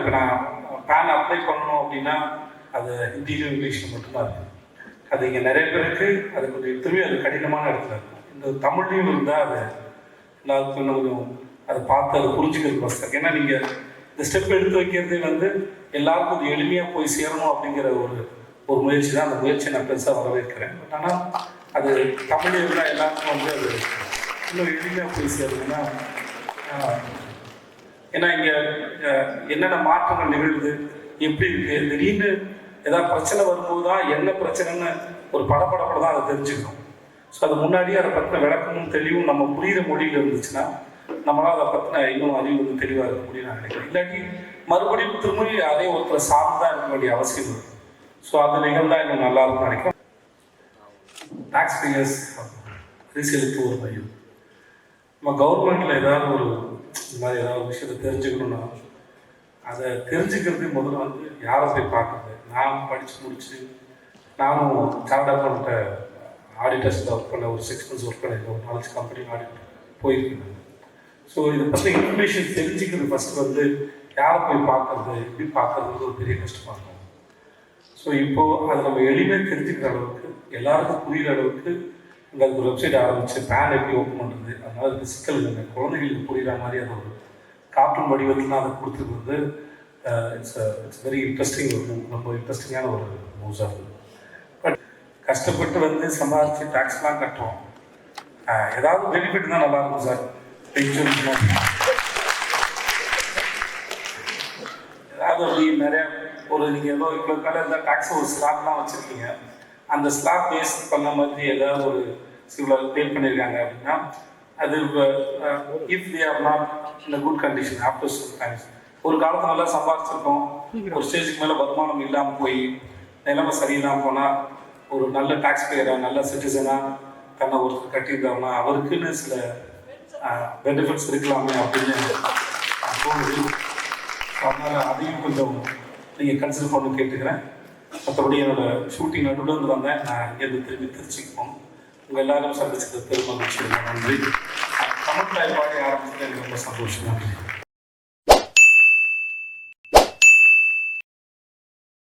இப்போ நான் pan apply பண்ணணும் அப்படின்னா அது ஹிந்தியிலும் இங்கிலீஷில் மட்டும்தான் இருக்குது. அது இங்கே நிறைய பேருக்கு அது கொஞ்சம் திரும்பி அது கடினமான இடத்துல இருக்கும். இந்த தமிழ்லையும் இருந்தால் அது எல்லாருக்கும் இன்னும் கொஞ்சம் அதை பார்த்து அதை புரிஞ்சுக்கிறதுக்கு வசதி. ஏன்னா நீங்கள் இந்த ஸ்டெப் எடுத்து வைக்கிறதே வந்து எல்லாருக்கும் அது எளிமையாக போய் சேரணும் அப்படிங்கிற ஒரு முயற்சி தான். அந்த முயற்சியை நான் பெருசாக வரவேற்கிறேன். பட் ஆனால் அது தமிழ் இருந்தால் எல்லாருக்கும் வந்து அது இன்னும் எளிமையாக போய் சேருதுன்னா, ஏன்னா இங்கே என்னென்ன மாற்றங்கள் நிகழ்வுது, எப்படி இருக்குது, திடீர்னு ஏதாவது பிரச்சனை வரும்போது தான் என்ன பிரச்சனைன்னு ஒரு படப்படப்பட தான் அதை தெரிஞ்சுக்கணும். ஸோ அது முன்னாடியே அதை பற்றின விளக்கமும் தெளிவும் நம்ம புரிகிற மொழியில் இருந்துச்சுன்னா நம்மளால் அதை பற்றின இன்னும் அறிவு வந்து தெளிவாக இருக்க முடியும் நான் நினைக்கிறேன். இல்லாட்டி மறுபடியும் திரும்பி அதே ஒருத்தரை சார்ந்து தான் இருக்க வேண்டிய அவசியம் இருக்குது. ஸோ அது நிகழ்ந்தால் இன்னும் நல்லா இருக்கும்னு நினைக்கிறேன். டாக்ஸ் பேயர்ஸ் வரிசைக்கு ஒரு மையம். நம்ம கவர்மெண்ட்டில் ஏதாவது ஒரு இந்த மாதிரி ஏதாவது விஷயத்தை தெரிஞ்சுக்கணுன்னா அதை தெரிஞ்சுக்கிறது முதல்ல வந்து யாரை போய் பார்க்குறது. நான் படித்து முடிச்சு நானும் சார்ட் அக்கௌண்ட்டை ஆடிட்டர்ஸில் ஒர்க் பண்ண ஒரு 6 months ஒர்க் பண்ணியிருக்கேன். ஒரு 4 கம்பெனி ஆடிட் போயிருக்கேன். ஸோ இதை பற்றி இன்ஃபர்மேஷன் தெரிஞ்சுக்கிறது ஃபஸ்ட்டு வந்து யாரை போய் பார்க்குறது, எப்படி பார்க்குறது ஒரு பெரிய கஷ்டமாக இருக்கும். ஸோ இப்போது அதை நம்ம எளிமையாக தெரிஞ்சுக்கிற அளவுக்கு எல்லாருக்கும் புரிகிற அளவுக்கு இங்கே அதுக்கு ஒரு வெப்சைட் ஆரம்பித்து பேன் எப்படி ஓப்பன் பண்ணுறது, அதனால் அதுக்கு சிக்கல் இல்லைங்க. குழந்தைகளுக்கு புரிகிற மாதிரி அது ஒரு கார்ட்டூன் வடிவத்தில் அதை கொடுத்துருக்கு வந்து இட்ஸ் வெரி இன்ட்ரெஸ்டிங். ரொம்ப இன்ட்ரெஸ்டிங்கான ஒரு நியூஸாக இருக்குது. பட் கஷ்டப்பட்டு வந்து சம்பாதிச்சு டேக்ஸ்லாம் கட்டுறோம். ஏதாவது பெனிஃபிட் தான் நல்லாயிருக்கும் சார். இன்சூரன்ஸ் ஏதாவது அப்படி நிறையா ஒரு நீங்கள் ஏதோ இவ்வளோ காலம் இருந்தால் டேக்ஸ் ஒரு ஸ்லாப்லாம் வச்சுருக்கீங்க. அந்த ஸ்லாப் பேஸ் பண்ண மாதிரி ஏதாவது ஒரு இவ்வளோ பே பண்ணியிருக்காங்க அப்படின்னா அது if they are not in a good condition after some times ஒரு காலத்தில் நல்லா சம்பாதிச்சிருக்கோம், ஒரு ஸ்டேஜுக்கு மேலே வருமானம் இல்லாமல் போய் நிலைமை சரியில்லாமல் போனால் ஒரு நல்ல டாக்ஸ் பேயராக நல்ல சிட்டிசனாக தன்னை ஒருத்தர் கட்டியிருந்தாங்கன்னா அவருக்குன்னு சில பெனிஃபிட்ஸ் இருக்கலாமே அப்படின்னு தோணுது. அதனால் அதையும் கொஞ்சம் நீங்கள் கன்சிடர் பண்ணி கேட்டுக்கிறேன். மற்றபடி என்னோடய ஷூட்டிங் நடுவில் இருந்து வந்தேன். நான் இங்கேருந்து திரும்பி திருச்சிக்கு போகணும். உங்கள் எல்லாரும் சந்திச்சது பெருமகிழ்ச்சி. நன்றி. தமிழ் பாடி ஆரம்பிச்சது எனக்கு ரொம்ப சந்தோஷம். நன்றி.